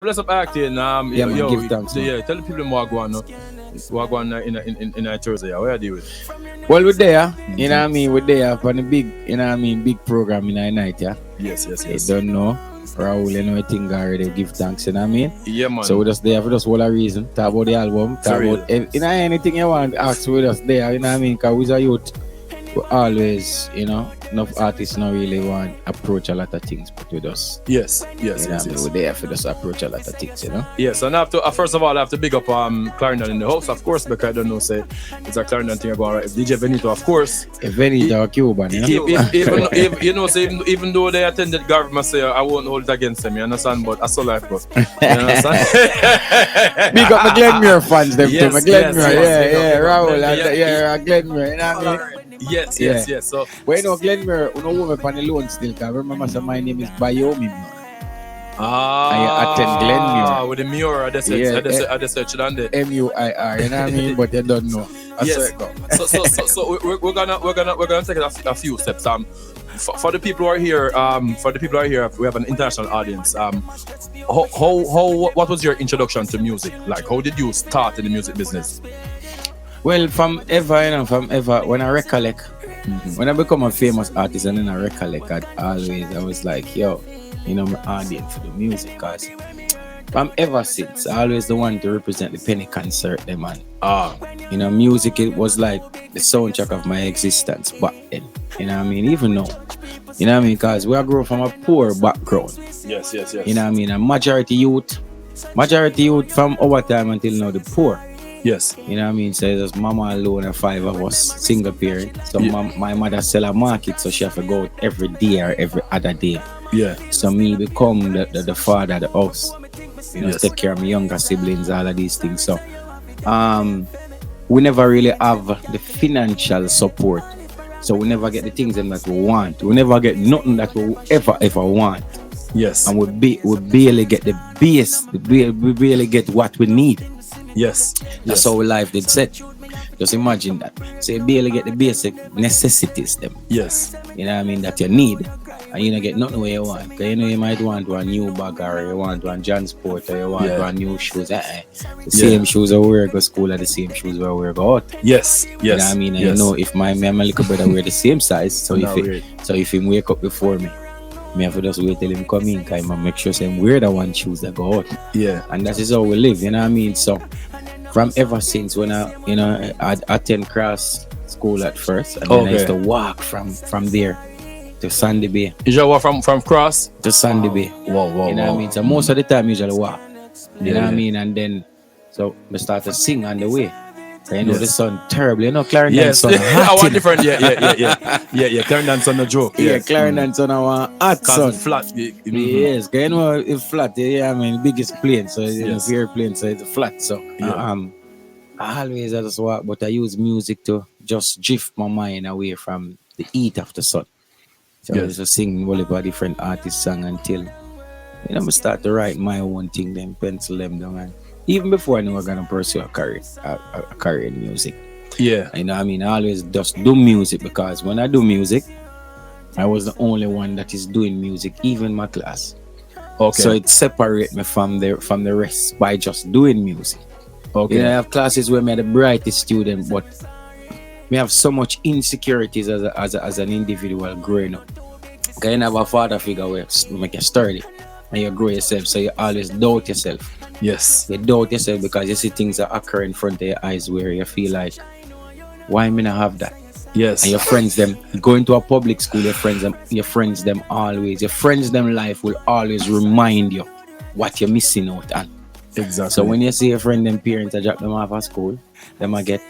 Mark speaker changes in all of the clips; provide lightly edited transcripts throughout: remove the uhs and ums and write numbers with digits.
Speaker 1: bless up Octane.
Speaker 2: Yeah, man,
Speaker 1: yo,
Speaker 2: give thanks, man.
Speaker 1: yeah, tell the people more go on. What go on in Thursday? Where are you with?
Speaker 2: Well, we're there, you know what I mean? We're there for the big, you know what I mean, big program in the night, yeah?
Speaker 1: Yes.
Speaker 2: You don't know. Raúl, you know, I think already give thanks, you know what I mean?
Speaker 1: Yeah, man.
Speaker 2: So we're just there for just all a reason. Talk about the album, talk about, you know, anything you want to ask, we're just there, you know what I mean? Because we're a youth, we always, you know, enough artists not really want to approach a lot of things, but we just,
Speaker 1: yes.
Speaker 2: we're there for just approach a lot of things, you know?
Speaker 1: Yes, and I have to, first of all, I have to big up Clarendon in the house, of course, because I don't know, say, it's a Clarendon thing about DJ Benito, of course.
Speaker 2: Benito or Cuban, you know?
Speaker 1: You know, so even though they attended government, say, I won't hold it against them, you understand? But that's all life, bro. You understand?
Speaker 2: Big up my Glenmuir fans, them too. My Glenmuir,
Speaker 1: yes,
Speaker 2: Raúl, Glenmuir, you know what I mean?
Speaker 1: Yes. So,
Speaker 2: well, you know, Glenmuir, you know, woman on the loan still, because remember, so my name is Bayomi. I attend Glenmuir.
Speaker 1: With the Muir, I just search it on there.
Speaker 2: MUIR, you know what I mean? But you don't know.
Speaker 1: Yes. So we're gonna take a few steps. For the people who are here, we have an international audience. What was your introduction to music? Like, how did you start in the music business?
Speaker 2: Well, from ever, when I recollect, when I become a famous artist and then I recollect, I was like, yo, you know, my audience for the music, cause from ever since, I always the one to represent the penny concert, them man. You know, music, it was like the soundtrack of my existence back then. You know what I mean? Even now. You know what I mean? Cause we grew from a poor background.
Speaker 1: Yes.
Speaker 2: You know what I mean? And majority youth from our time until now, the poor.
Speaker 1: Yes.
Speaker 2: You know what I mean? So there's mama alone and 5 of us, single parent. So my mother sell a market, so she have to go out every day or every other day.
Speaker 1: Yeah.
Speaker 2: So me become the father of the house. You know, take care of my younger siblings, all of these things. So we never really have the financial support. So we never get the things that we want. We never get nothing that we ever want.
Speaker 1: Yes.
Speaker 2: And we barely get the base. We barely get what we need.
Speaker 1: Yes.
Speaker 2: That's how life did set. Just imagine that. So you barely get the basic necessities them.
Speaker 1: Yes.
Speaker 2: You know what I mean, that you need. And you don't get nothing where you want. Because you know you might want a new bag or you want one John Sport or you want one new shoes. The same shoes I wear go school are the same shoes I wear go out.
Speaker 1: Yes.
Speaker 2: You know what I mean? And you know if my little brother wear the same size, so if him wake up before me have to just wait till him come in, because I make sure him wear the one shoes that go out.
Speaker 1: Yeah.
Speaker 2: And that is how we live, you know what I mean? So from ever since when I attend Cross School at first, and then I used to walk from there to Sandy Bay.
Speaker 1: You just walk from Cross
Speaker 2: to Sandy Bay.
Speaker 1: Wow.
Speaker 2: You know what I mean? So most of the time I usually walk. You know what I mean? And then so I start to sing on the way. You know the sun terrible. You know Clarendon sun hot.
Speaker 1: I want different. Yeah. Clarendon sun a joke.
Speaker 2: Yeah, Clarendon sun I want hot sun.
Speaker 1: It's flat.
Speaker 2: Yes, because you know it's flat. Yeah, I mean biggest plane, so it's airplane, so it's flat. So I always just walk, but I use music to just drift my mind away from the heat of the sun. So I just sing all about different artist song until I start to write my own thing, then pencil them down. And even before I know I'm gonna pursue a career in music.
Speaker 1: Yeah.
Speaker 2: You know what I mean? I always just do music, because when I do music, I was the only one that is doing music, even my class.
Speaker 1: Okay.
Speaker 2: So it separates me from the rest by just doing music.
Speaker 1: Okay.
Speaker 2: You know, I have classes where I'm the brightest student, but me have so much insecurities as an individual growing up. Because you have a father figure where make you sturdy and you grow yourself, so you always doubt yourself.
Speaker 1: Yes.
Speaker 2: You doubt yourself because you see things that occur in front of your eyes where you feel like, why me not have that?
Speaker 1: Yes.
Speaker 2: And your friends them going to a public school, your friends them life will always remind you what you're missing out on.
Speaker 1: Exactly.
Speaker 2: So when you see your friend them parents drop them off at school, they might get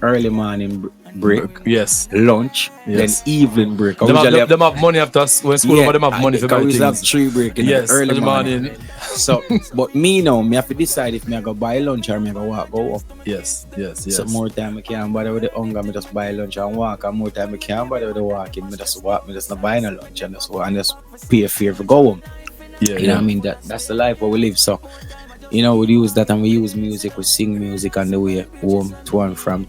Speaker 2: early morning break, lunch, then evening break.
Speaker 1: Them have money after when school over, them have money for
Speaker 2: things. We have 3 break in the early morning. So, but me now, me have to decide if me I go buy lunch or me I go walk.
Speaker 1: Yes.
Speaker 2: So more time I can't bother with the hunger, me just buy lunch and walk. And more time I can't bother with the walking, me just walk, me just not buy no lunch and just walk and just pay a fare for go home. You know what I mean? That's the life where we live. So, you know, we use that and we use music, we sing music on the way home to and from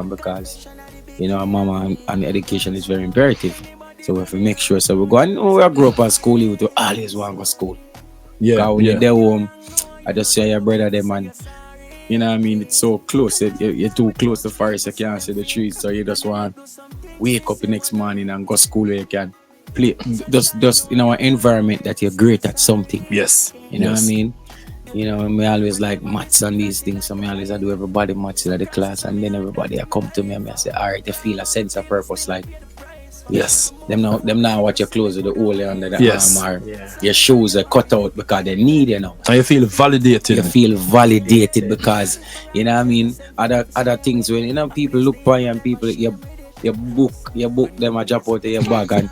Speaker 2: because, you know, our mama and education is very imperative. So we have to make sure. So we go and we grew up at school, we always want to go to school.
Speaker 1: Yeah,
Speaker 2: When
Speaker 1: yeah.
Speaker 2: you're there home, I just say your brother them and you know what I mean, it's so close. You're too close to forest, you can't see the trees, so you just want wake up the next morning and go school where you can play just in our environment that you're great at something.
Speaker 1: Yes.
Speaker 2: You know
Speaker 1: yes.
Speaker 2: what I mean? You know, me always like maths and these things, so me always I do everybody maths in the class, and then everybody I come to me and I say, all right, you feel a sense of purpose, like
Speaker 1: Yes.
Speaker 2: them now watch your clothes with the hole under the
Speaker 1: Yes.
Speaker 2: arm, or your shoes are cut out because they need you now.
Speaker 1: And you feel validated.
Speaker 2: You feel validated because you know what I mean. Other things when you know people look for you and people you book them a drop out of your bag and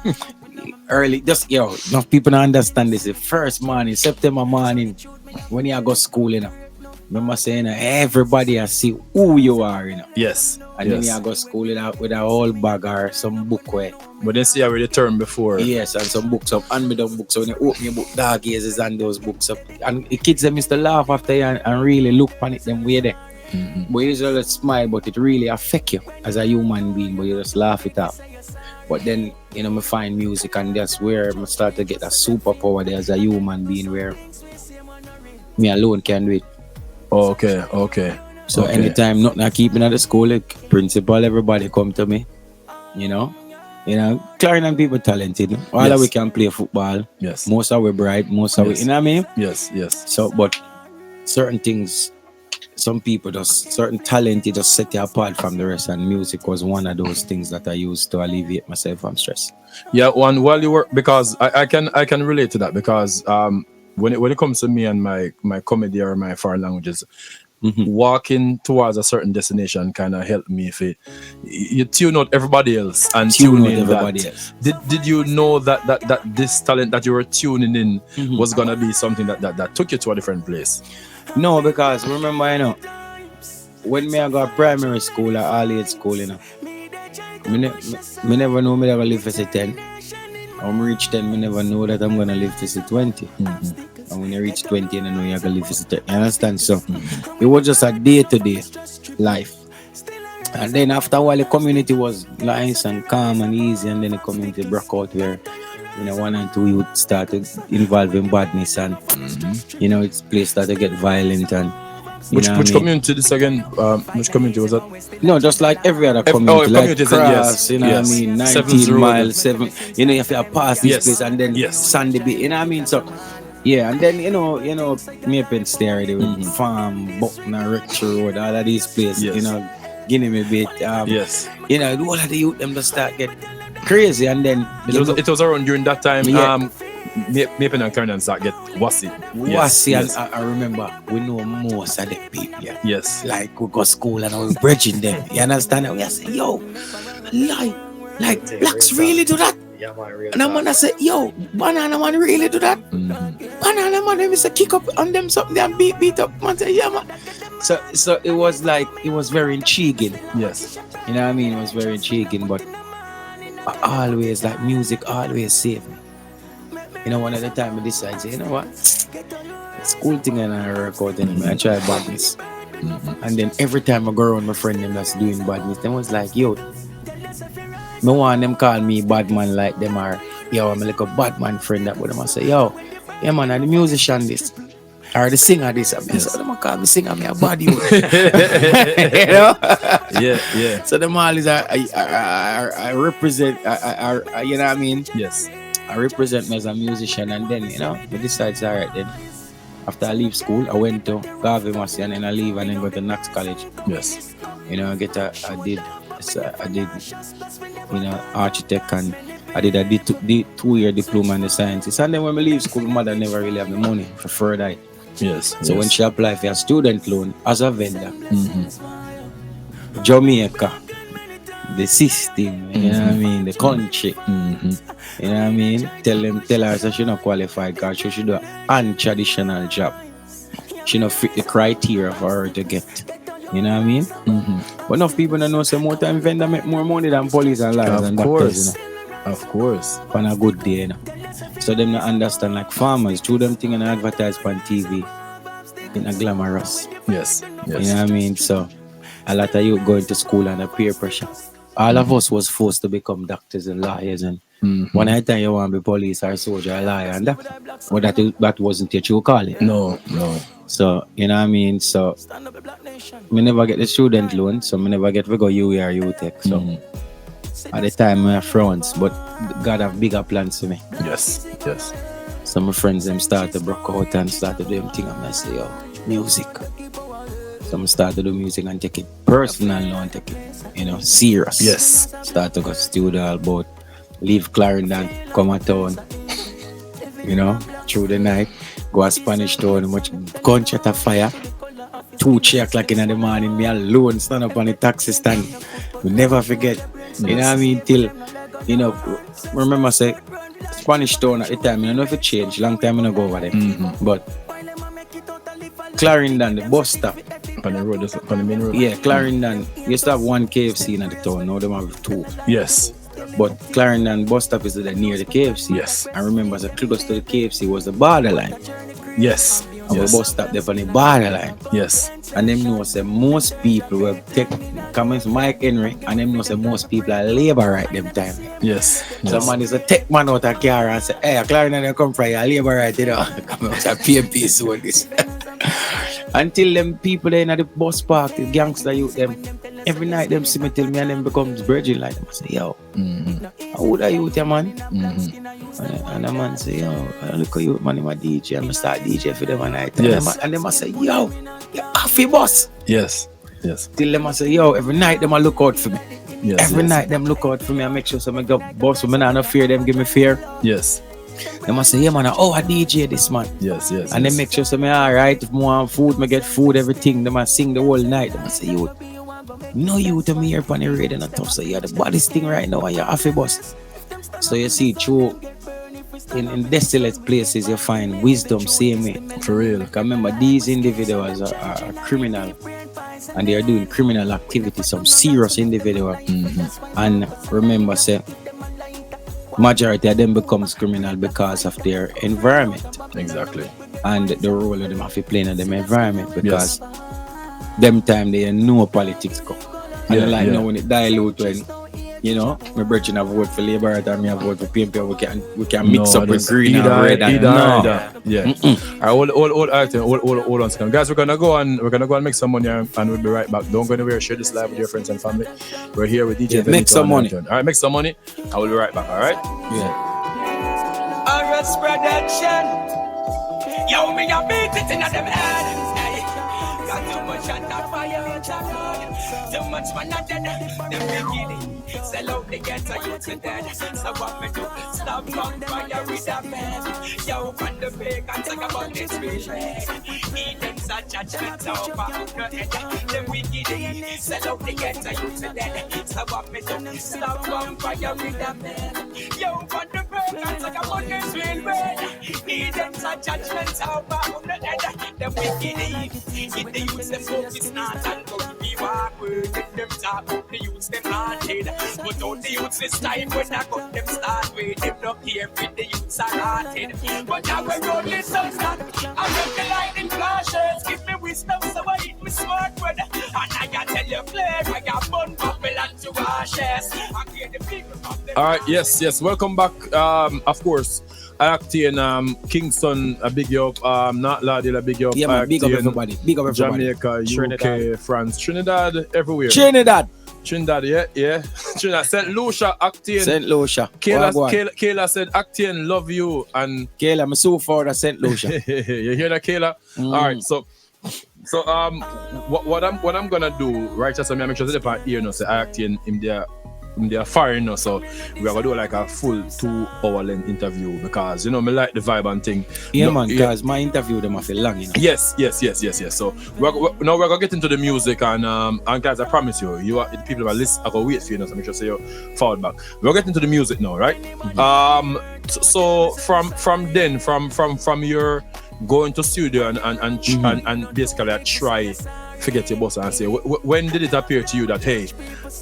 Speaker 2: early just enough people don't understand this. The first morning, September morning, when you go school, you know. Remember saying everybody I see who you are, you know.
Speaker 1: Yes.
Speaker 2: And then you go school with a whole bag or some book where.
Speaker 1: But then see I already term before.
Speaker 2: Yes, and some books up, and me done books. So when you open your book, dog gazes and those books up. And the kids them used to laugh after you and really look on it them way there. But you just smile, but it really affect you as a human being, but you just laugh it out. But then, you know, me find music and that's where I start to get a superpower there as a human being where me alone can do it.
Speaker 1: Okay.
Speaker 2: So anytime nothing I keep at the school, like principal, everybody come to me. You know, Clarion people talented. All of we can play football.
Speaker 1: Yes.
Speaker 2: Most of we bright, most of we, you know what I mean?
Speaker 1: Yes.
Speaker 2: So, but certain things, some people certain talent, it just set you apart from the rest, and music was one of those things that I used to alleviate myself from stress.
Speaker 1: Yeah, while you work, because I can relate to that, because when it comes to me and my comedy or my foreign languages, walking towards a certain destination kind of helped me. If you tune out everybody else and tune in everybody else. Did you know that this talent that you were tuning in was gonna be something that took you to a different place?
Speaker 2: No, because remember, you know, when me I got primary school or all age school, you know, me never know me gonna live for say 10. When I reach 10, me never know that I'm gonna live to say 20. And when you reach 20, you know you're gonna live to say 30. You understand? So it was just a day-to-day life. And then after a while, the community was nice and calm and easy, and then the community broke out where, you know, 1 and 2 youth started involving badness, and you know, it's place started to get violent. And
Speaker 1: which community this again? Which community was that?
Speaker 2: No, just like every other community, like Cross,
Speaker 1: yes,
Speaker 2: you know what I mean, 19 miles, 7, you know, you have to pass this place, and then Sandy Bay, you know what I mean? So yeah, and then you know, me up stay already with Farm, Buckner, Rector Road, all of these places, you know, Guinea me bit, you know, all of the youth them just start get crazy, and then
Speaker 1: it was around during that time. Maple and Kernan start get wassy.
Speaker 2: And I remember we know most of the people. Yeah.
Speaker 1: Yes.
Speaker 2: Like we go school and we bridging them. You understand? And we say, yo, like blacks really do that.
Speaker 3: Yeah, man, real
Speaker 2: and I'm gonna say, yo, banana man really do that. Banana man, them is a kick up on them something and beat up. Man say, yeah, man. So it was very intriguing.
Speaker 1: Yes.
Speaker 2: You know what I mean? It was very intriguing, but I always like music always saved me. You know, one at a time I decided, you know what? It's cool thing and I work out and I try badness. And then every time I go around my friend them that's doing badness, them was like, yo, no one them call me bad man like them, or yo, I'm like a bad man friend that with them. I say, yo, yeah man, I'm the musician this. Or the singer this. I mean, so them call me singer, I'm a bad youth. You know?
Speaker 1: Yeah.
Speaker 2: So them all is I represent, you know what I mean?
Speaker 1: Yes.
Speaker 2: I represent me as a musician, and then, you know, I decided, all right, then after I leave school, I went to Garvey Massey, and then I leave and then go to Knox College.
Speaker 1: Yes.
Speaker 2: You know, I did, you know, architect, and I did a 2-year diploma in the sciences. And then when I leave school, my mother never really have the money for further.
Speaker 1: Yes.
Speaker 2: So when she applied for a student loan as a vendor, Jamaica, the system, you know what I mean, the country, you know what I mean, tell her that she not qualified because she should do an untraditional job. She not fit the criteria for her to get, you know what I mean? But enough people don't know some more time vendor make more money than police and lawyers and doctors, you know.
Speaker 1: Of course.
Speaker 2: On a good day, you know. So them not understand, like farmers, through them thing and advertise on TV in a glamorous.
Speaker 1: Yes.
Speaker 2: You know what I mean? So a lot of you going to school under peer pressure. All of us was forced to become doctors and lawyers and One night time you want to be police or soldier or liar and that. But that wasn't your true calling.
Speaker 1: No.
Speaker 2: So, you know what I mean? So, me never get the student loan, so me never get to go UE or UTech. So, at the time, I frowns, but God have bigger plans for me.
Speaker 1: Yes.
Speaker 2: So, my friends, them start to broke out and start to do them thing. And I say, yo, music. So, I start to do music and take it personal now and take it, serious.
Speaker 1: Yes.
Speaker 2: Start to go studio about leave Clarendon, come a town, through the night. Go a Spanish town, much gunshot of fire. 2-3 o'clock in the morning, me alone stand up on the taxi stand. We never forget.
Speaker 1: Yes.
Speaker 2: You know what I mean? Till, remember say, Spanish town at the time, I don't know if it changed. Long time I don't go over there. But Clarendon, the bus stop.
Speaker 1: On the main road.
Speaker 2: Yeah, Clarendon. Used to have one KFC in the town. Now they have 2.
Speaker 1: Yes.
Speaker 2: But Clarendon bus stop is near the KFC.
Speaker 1: Yes.
Speaker 2: I remember so close to the KFC was the borderline.
Speaker 1: Yes.
Speaker 2: And the bus stop there on the borderline.
Speaker 1: Yes.
Speaker 2: And them know say most people will take comments Mike Henry and them know say most people are labor right them time.
Speaker 1: Yes.
Speaker 2: Someone is a tech man out of car and say, hey, Clarendon come from your labor right, come out of PMP so this. Until them people there in the bus park, the gangster youth them, every night them see me tell me and them becomes virgin like them. I say, yo, how old are you, man? And the man say, yo, I look at you, man, I'm a DJ. I'm start DJ for them one night.
Speaker 1: Yes.
Speaker 2: And them I say, yo, you're happy boss.
Speaker 1: Yes.
Speaker 2: Till them I say, yo, every night them I look out for me.
Speaker 1: Yes.
Speaker 2: Every night them look out for me and make sure some go boss for me not no fear them give me fear.
Speaker 1: Yes.
Speaker 2: They must say, yeah, man, I DJ this man.
Speaker 1: Yes.
Speaker 2: And they make sure some alright, if I want food, I get food, everything. They must sing the whole night. They must say, you to me here on the radio and tough. So you're the baddest thing right now and you're happy boss. So you see, true in desolate places you find wisdom same way.
Speaker 1: For real.
Speaker 2: Because remember, these individuals are criminal and they are doing criminal activity, some serious individual. And remember, say, majority of them becomes criminal because of their environment.
Speaker 1: Exactly.
Speaker 2: And the role of them have to play in them environment because them time they know politics go. And now when it dilute when my brethren have voted for Labour and me have voted for PMP, we can mix up with green and red and
Speaker 1: Yeah. Alright, hold on a second. Guys, we're gonna go and make some money and we'll be right back. Don't go anywhere, share this live with your friends and family. We're here with DJ.
Speaker 2: Make some money.
Speaker 1: Alright, make some money. I will be right back, alright?
Speaker 2: Yeah.
Speaker 3: Arrest production. Yo, me a beat it in them head. Got too much on the fire, too much man at them beginning. Sell out the ghetto youth to dead. So what me do? Stop from fire with a man. Yo, from the bacon, talk about this fish head. Eden's a judgment over the head. Them beginning. Sell out the ghetto youth to dead. So what me do? Stop from fire with a man. Yo, from the bacon, talk about this fish head. Eden's a judgment over the head. Them beginning. In the youth, them focus not and go to be walk with them talk about the youths, them not dead. But all the youths this time when I got them start with them not here with the youths are rotted. But now we're rolling so snap. I got the lightning flashes. Give me wisdom so I hit me smart word. And I can tell you clear, I got bun bubble and to ashes. I hear the people from them.
Speaker 1: Alright, yes. Welcome back. Of course. Octane, Kingston, a big up, not Ladil, a big up.
Speaker 2: Yeah, man, big up everybody. Big up everybody.
Speaker 1: Jamaica,
Speaker 2: Trinidad.
Speaker 1: UK, France, Trinidad, everywhere.
Speaker 2: Trinidad,
Speaker 1: yeah. Trinidad, St. Lucia, Octane.
Speaker 2: St. Lucia.
Speaker 1: Kayla said, Octane, love you. And
Speaker 2: Kayla, I'm so far to St. Lucia.
Speaker 1: You hear that, Kayla? Alright, so what I'm gonna do, right? Just make sure that here, say Octane in their foreign, so we are gonna do like a full 2-hour length interview because me like the vibe and thing.
Speaker 2: Yeah, man, because my interview them I feel long,
Speaker 1: Yes. So we're gonna get into the music and guys, I promise you are the people that listen. I go wait for you, so make sure you forward back. We're getting into the music now, right? So from your going to studio and basically try forget your boss and say, when did it appear to you that hey,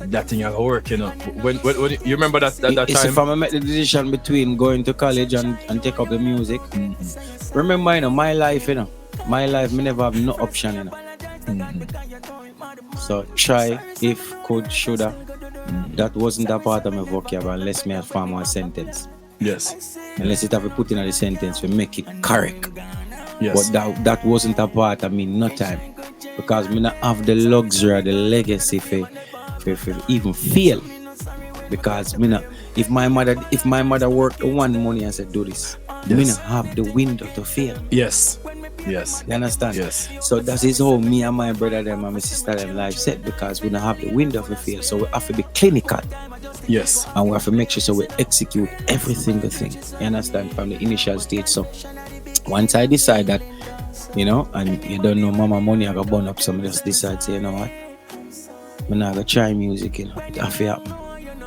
Speaker 1: that thing has worked, when you remember that time?
Speaker 2: If I made the decision between going to college and take up the music, remember, my life, me never have no option, So try, if, could, shoulda. That wasn't a part of my vocabulary unless me had form a sentence.
Speaker 1: Yes.
Speaker 2: Unless it have to put in the sentence to make it correct.
Speaker 1: Yes.
Speaker 2: But that wasn't a part of me no time. Because me not have the luxury or the legacy for even fail. Because me not, if my mother worked one money and said do this, me not have the window to fail.
Speaker 1: Yes. Yes.
Speaker 2: You understand?
Speaker 1: Yes.
Speaker 2: So that is how me and my brother them and my sister them life set, because we don't have the window to fail. So we have to be clinical.
Speaker 1: Yes.
Speaker 2: And we have to make sure so we execute every single thing. You understand? From the initial stage. So once I decide that, you know, and you don't know mama money I got burn up, so I just decide say, you know what? I'm not gonna try music, you know. It have to happen.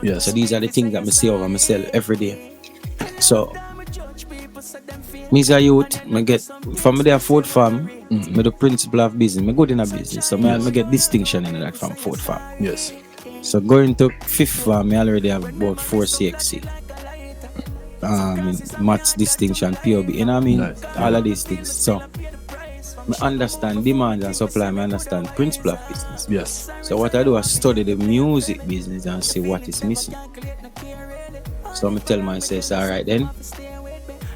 Speaker 1: Yes.
Speaker 2: So these are the things that I see over myself every day. So me as a youth, I get from there fourth farm, me the principle of business. I good in a business. So I get distinction in that from fourth farm.
Speaker 1: Yes.
Speaker 2: So going to fifth farm, I already have about 4 CXC. Maths distinction, POB, you know what I mean?
Speaker 1: Nice.
Speaker 2: All of these things. So I understand demand and supply, I understand principle of business.
Speaker 1: Yes.
Speaker 2: So what I do, I study the music business and see what is missing. So I tell myself, all right then,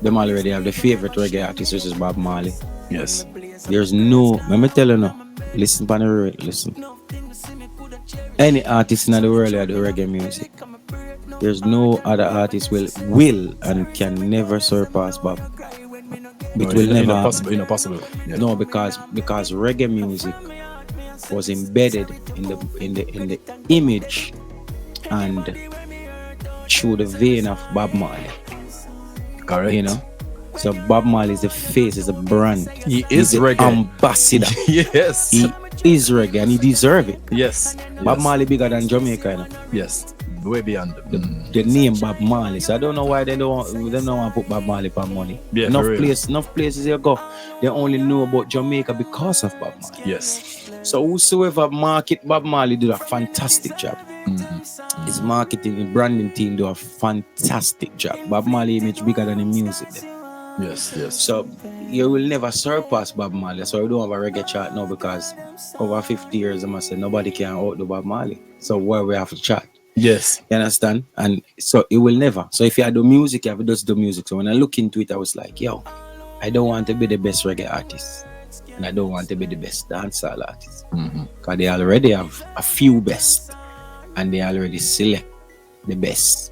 Speaker 2: them already have the favorite reggae artist, which is Bob Marley.
Speaker 1: Yes.
Speaker 2: There's no, let me tell you now, listen to the radio, listen. Any artist in the world that do reggae music, there's no other artist will and can never surpass Bob. It will never happen.
Speaker 1: Impossible. Yeah.
Speaker 2: No, because reggae music was embedded in the image and through the vein of Bob Marley.
Speaker 1: Correct.
Speaker 2: You know, so Bob Marley is the face, is a brand.
Speaker 1: He is
Speaker 2: He's
Speaker 1: reggae
Speaker 2: the ambassador.
Speaker 1: Yes.
Speaker 2: He is reggae and he deserves it.
Speaker 1: Yes.
Speaker 2: Bob Marley bigger than Jamaica, you know?
Speaker 1: Yes. Way beyond
Speaker 2: the name Bob Marley. So I don't know why they don't want to put Bob Marley for money.
Speaker 1: Yeah,
Speaker 2: enough places you go, they only know about Jamaica because of Bob Marley.
Speaker 1: Yes.
Speaker 2: So whosoever market Bob Marley do a fantastic job. His marketing, his branding team do a fantastic job. Bob Marley image bigger than the music then.
Speaker 1: Yes. Yes.
Speaker 2: So you will never surpass Bob Marley. So we don't have a reggae chart now because over 50 years I must say nobody can outdo Bob Marley. So why we have to chat?
Speaker 1: Yes.
Speaker 2: You understand? And so it will never. So if you do music, you have to just do music. So when I look into it, I was like, yo, I don't want to be the best reggae artist. And I don't want to be the best dancehall artist. Because they already have a few best. And they already select the best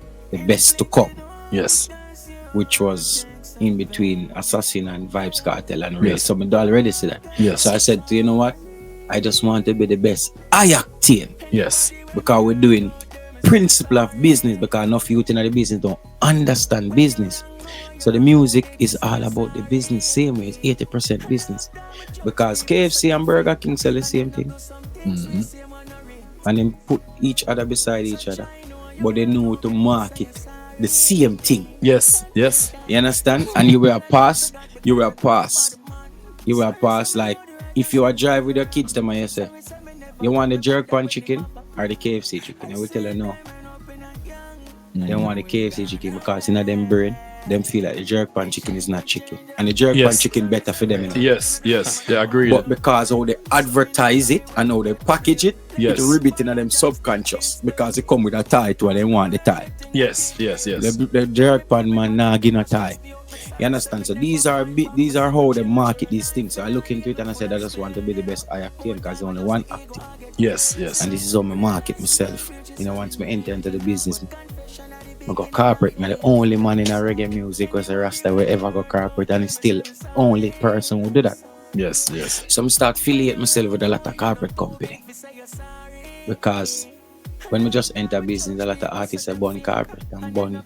Speaker 2: to come.
Speaker 1: Yes.
Speaker 2: Which was in between Assassin and Vibes Cartel and Ray.
Speaker 1: Yes.
Speaker 2: So I already said that.
Speaker 1: Yes.
Speaker 2: So I said, you know what? I just want to be the best Octane.
Speaker 1: Yes.
Speaker 2: Because we're doing principle of business, because enough youth in the business don't understand business. So the music is all about the business, same way it's 80% business. Because KFC and Burger King sell the same thing. And then put each other beside each other. But they know to market the same thing.
Speaker 1: Yes. Yes.
Speaker 2: You understand? And you will pass. Like if you are drive with your kids, them and you say, you want the jerk pan chicken or the KFC chicken? I will tell you no. They want the KFC chicken because in them brain, them feel like the jerk pan chicken is not chicken. And the jerk pan chicken better for them. You know?
Speaker 1: Yes. Yes. Yeah, I agree.
Speaker 2: But because how they advertise it and how they package it,
Speaker 1: yes,
Speaker 2: it ribbit in them subconscious because it come with a tie to what they want the tie.
Speaker 1: Yes. Yes. Yes.
Speaker 2: The jerk pan man nah give no tie. You understand? So these are how they market these things. So I look into it and I said I just want to be the best actor because there's only one actor.
Speaker 1: Yes, yes.
Speaker 2: And this is how I market myself. You know, once I enter into the business, I go corporate. I'm the only man in a reggae music was a Rasta will ever go corporate, and it's still only person who do that.
Speaker 1: Yes, yes.
Speaker 2: So I start affiliate myself with a lot of corporate company. Because when we just enter business, a lot of artists are born corporate and born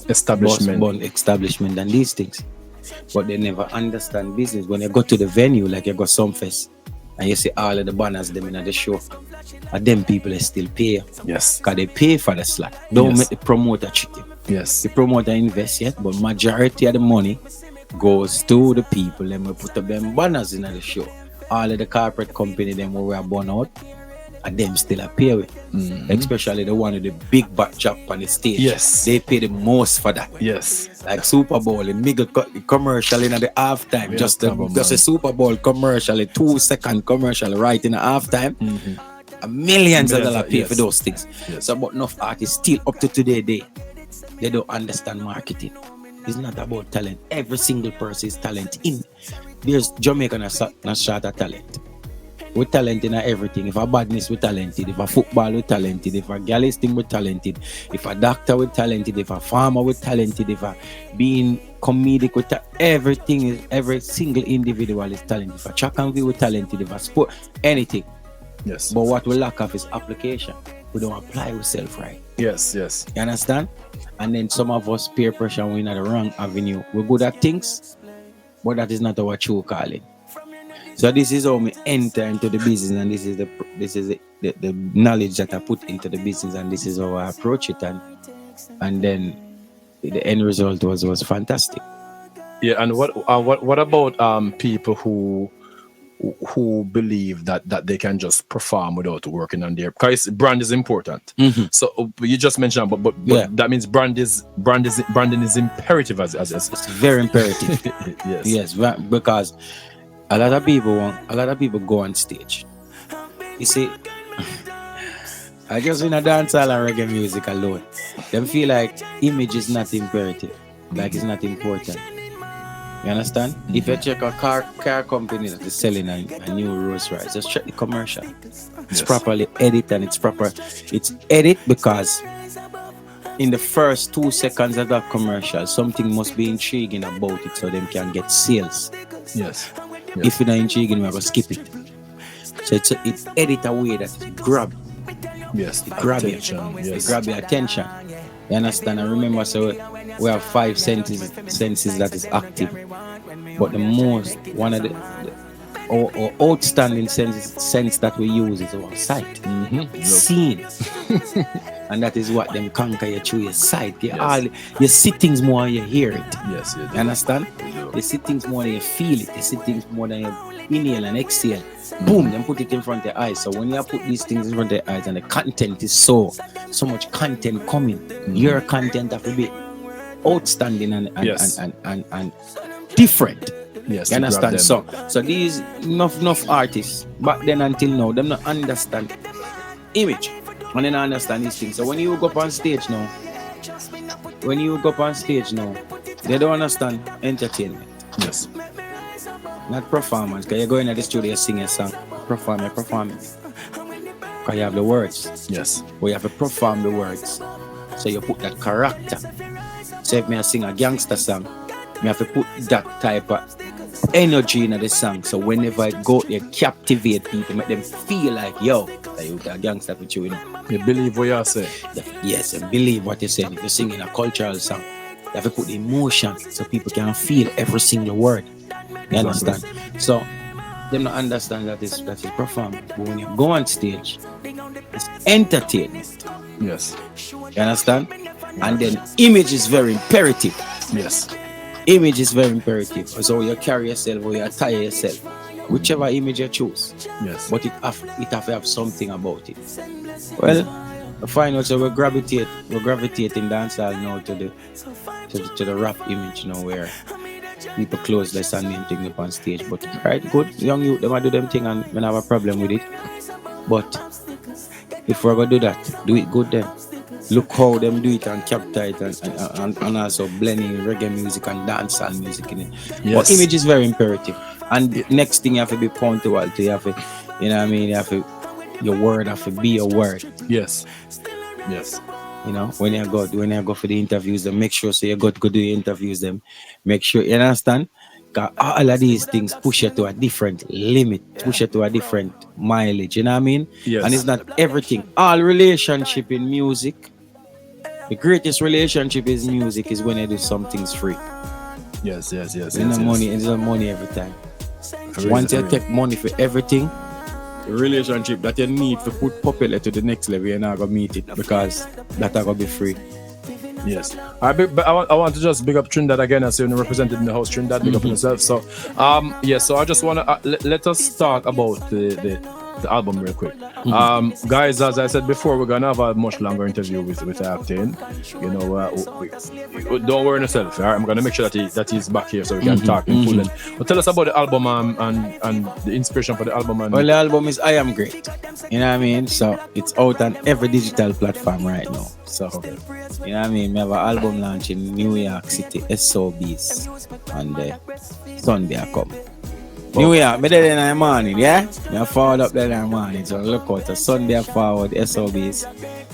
Speaker 2: establishment and these things. But they never understand business. When you go to the venue, like you go Sumfest, and you see all of the banners them in the show, and them people they still pay.
Speaker 1: Yes.
Speaker 2: Because they pay for the slot. Don't make the promoter chicken.
Speaker 1: Yes.
Speaker 2: The promoter invest yet, but majority of the money goes to the people. Then we put up them banners in the show. All of the corporate company them where we are born out, and them still appear with. Especially the one with the big backdrop on the stage.
Speaker 1: Yes.
Speaker 2: They pay the most for that.
Speaker 1: Yes.
Speaker 2: Like Super Bowl, the middle commercial in the halftime.
Speaker 1: Yeah,
Speaker 2: just a Super Bowl commercial, a 2-second commercial right in the halftime. millions of dollars pay
Speaker 1: yes.
Speaker 2: for those things.
Speaker 1: Yes.
Speaker 2: So, but enough artists still up to today, they don't understand marketing. It's not about talent. Every single person is talent. There's Jamaican not short of talent. We're talented in everything. If a badness, we're talented. If a football, we're talented. If a gallus thing, we're talented. If a doctor, we're talented. If a farmer, we're talented. If a being comedic, everything is, every single individual is talented. If a track and field, we're talented. If a sport, anything.
Speaker 1: Yes.
Speaker 2: But what we lack of is application. We don't apply ourselves right.
Speaker 1: Yes.
Speaker 2: You understand? And then some of us peer pressure and we're in the wrong avenue. We're good at things, but that is not our true calling. So this is how we enter into the business, and this is the knowledge that I put into the business, and this is how I approach it, and then the end result was fantastic.
Speaker 1: Yeah, and what about people who believe that they can just perform without working on their, because brand is important. So you just mentioned, but
Speaker 2: yeah,
Speaker 1: that means branding is imperative as
Speaker 2: it's very imperative. Yes, because a lot of people go on stage. You see, I just in a dancehall and reggae music alone, them feel like image is not imperative, like it's not important. You understand? If you check a car company that is selling a new Rolls Royce, just check the commercial. It's properly edited, and it's edit because in the first 2 seconds of that commercial, something must be intriguing about it so them can get sales.
Speaker 1: Yes.
Speaker 2: If it's not intriguing, we're going to skip it. So it's edit a way that it grab.
Speaker 1: Yes.
Speaker 2: It grab you.
Speaker 1: Yes.
Speaker 2: It grab your attention. You understand? And remember, so we have 5 senses that is active. But the most, one of the outstanding sense that we use is our sight. Seeing. And that is what them conquer you through your sight. You see things more than you hear it.
Speaker 1: Yes, you do.
Speaker 2: You understand? You see things more than you feel it. You see things more than you inhale and exhale. Boom, then put it in front of your eyes. So when you put these things in front of your eyes and the content is so much content coming, your content have to be outstanding and different.
Speaker 1: Yes,
Speaker 2: you understand? So these enough artists back then until now, them not understand image. And then understand these things. So when you go up on stage now, they don't understand entertainment.
Speaker 1: Yes.
Speaker 2: Not performance. Because you go in the studio, you sing a song, perform it. Because you have the words.
Speaker 1: Yes.
Speaker 2: But you have to perform the words. So you put that character. So if I sing a gangster song, I have to put that type of energy in the song. So whenever I go, you captivate people, make them feel like, yo, you a gangster with you,
Speaker 1: You believe what you say.
Speaker 2: Yes, and believe what you say. If you're singing a cultural song, you have to put the emotion so people can feel every single word. You understand? So they don't understand that is performance. But when you go on stage, it's entertainment.
Speaker 1: Yes.
Speaker 2: You understand? And then image is very imperative.
Speaker 1: Yes.
Speaker 2: Image is very imperative. So you carry yourself or you attire yourself, whichever image you choose.
Speaker 1: Yes.
Speaker 2: But it have to have something about it. Well, the final, so we're gravitating dancehall now to the rap image now, where people close less and name thing up on stage. But right, good young youth, they might do them thing and we have a problem with it. But if we're gonna do that, do it good then. Look how them do it and capture it and also blending reggae music and dancehall music in it. Yes. But image is very imperative. And the next thing you have to be punctual to, you have to, you know what I mean, you have to, your word have to be your word.
Speaker 1: Yes. Yes.
Speaker 2: You know, when you go for the interviews, then make sure so you go do the interviews, them make sure you understand. Because all of these things push you to a different limit, push you to a different mileage, you know what I mean?
Speaker 1: Yes.
Speaker 2: And it's not everything. All relationship in music, the greatest relationship is music is when you do something's free.
Speaker 1: Yes.
Speaker 2: It's not money every time. Once you take money for everything, the relationship that you need to put popular to the next level, you're not gonna meet it because that are gonna be free.
Speaker 1: Yes. But I want to just big up Trinidad again, as you're represented in the house. Trinidad, big up yourself. So so I just want to let us talk about the the album real quick. Guys, as I said before, we're gonna have a much longer interview with Octane. You know, don't worry yourself. All right? I'm gonna make sure that he's back here so we can talk in full. But tell us about the album and the inspiration for the album.
Speaker 2: Well, the album is I Am Great. You know what I mean? So it's out on every digital platform right now. So, you know what I mean? We have an album launch in New York City, SOBs, on the Sunday I come. New York, me there in the morning, yeah? I forward up there in the morning, so look out. A Sunday I forward, SOBs.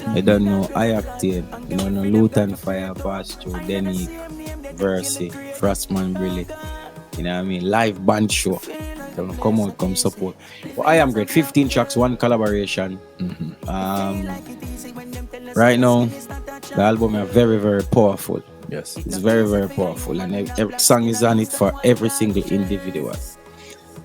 Speaker 2: I don't know, I Octane, you know, Luton Fire, Pasture, Denny, Versi, Frostman, Brilly. You know what I mean? Live band show. So come out, come support. But I Am Great, 15 tracks, 1 collaboration. Right now, the album is very, very powerful.
Speaker 1: Yes.
Speaker 2: It's very, very powerful. And every song is on it for every single individual.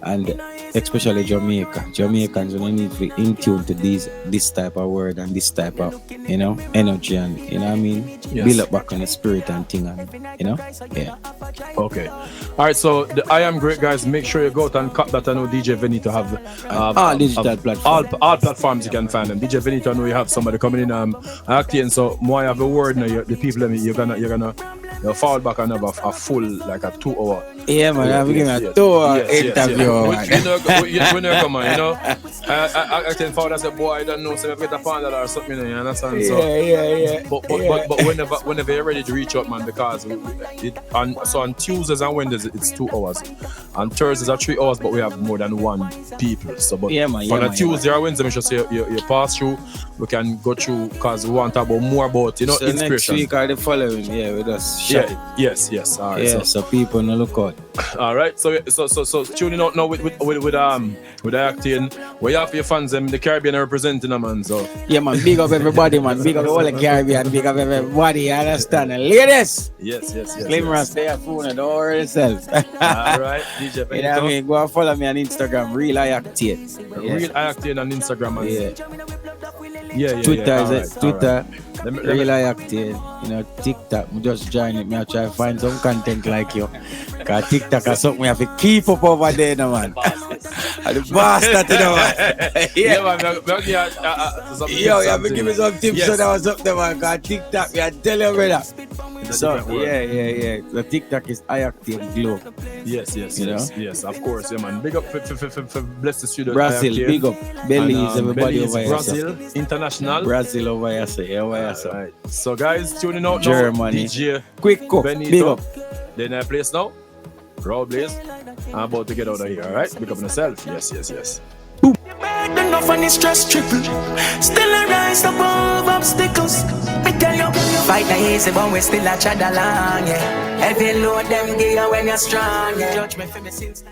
Speaker 2: And especially Jamaica. Jamaicans don't need to be in tune to this type of word and this type of, you know, energy and, you know what I mean?
Speaker 1: Yes.
Speaker 2: Build up back on the spirit and thing and, you know? Yeah.
Speaker 1: Okay. All right, so the I Am Great, guys, make sure you go out and cut that. I know DJ Venito have
Speaker 2: all digital platforms.
Speaker 1: All platforms you can find them. DJ Venito, I know you have somebody coming in acting, so more I have a word now, the people you're gonna fall back and have a full, like a 2 hour.
Speaker 2: Yeah, man, I'm giving a 2 hour interview.
Speaker 1: When you come on, you know, I can fall and say, boy, I don't know, so I get a $1 or something, you understand? So,
Speaker 2: yeah.
Speaker 1: But whenever you're ready to reach out, man, because on Tuesdays and Wednesdays it's 2 hours, on Thursdays are 3 hours, but we have more than 1 people. So, but on a Tuesday or Wednesday, make sure say you pass through, we can go through because we want to talk about more about, you know,
Speaker 2: so
Speaker 1: inspiration.
Speaker 2: Next week or the following, with us.
Speaker 1: Yes. All right.
Speaker 2: Yeah, so people no look out.
Speaker 1: All right. So tuning out now with Octane. Where you have your fans them the Caribbean representing them, man. So
Speaker 2: yeah, man. Big up everybody, man. Big up all the Caribbean. Big up everybody. You understand? And ladies.
Speaker 1: Yes.
Speaker 2: Glimmer, stay at phone and don't worry yourself.
Speaker 1: All right, DJ Benito.
Speaker 2: You know what I mean? Go and follow me on Instagram. Real I Octane.
Speaker 1: Real I Octane on Instagram. Yeah.
Speaker 2: Twitter is it? Twitter.
Speaker 1: Right.
Speaker 2: Real I Octane. You know, TikTok. Me just join it. Me I try to find some content like you. Cause TikTok is something we have to keep up over there, no man. The bastard, you know, man. Yo, you have to give me some tips so that was up there, man. Cause TikTok, I tell you, brother. So, yeah. The TikTok is I Octane Glow.
Speaker 1: Yes,
Speaker 2: you know?
Speaker 1: yes, of course, yeah, man. Big up for bless the studio.
Speaker 2: Brazil, big up. Belize, everybody
Speaker 1: Belize,
Speaker 2: over here.
Speaker 1: Brazil, international.
Speaker 2: Brazil over here, say.
Speaker 1: Right. So, guys, tuning out
Speaker 2: Germany.
Speaker 1: now. DJ
Speaker 2: Quick Cook,
Speaker 1: Benito.
Speaker 2: big up.
Speaker 1: Then I place now. Raúl Blaze. I'm about to get out of here, alright? Pick up yourself. Yes.
Speaker 3: Enough on the stress triple. Still a rise above obstacles. Me tell you, fight the easy, but we still a chad along, yeah. Heavy load them gear when you're strong, yeah. Judge me for me sins.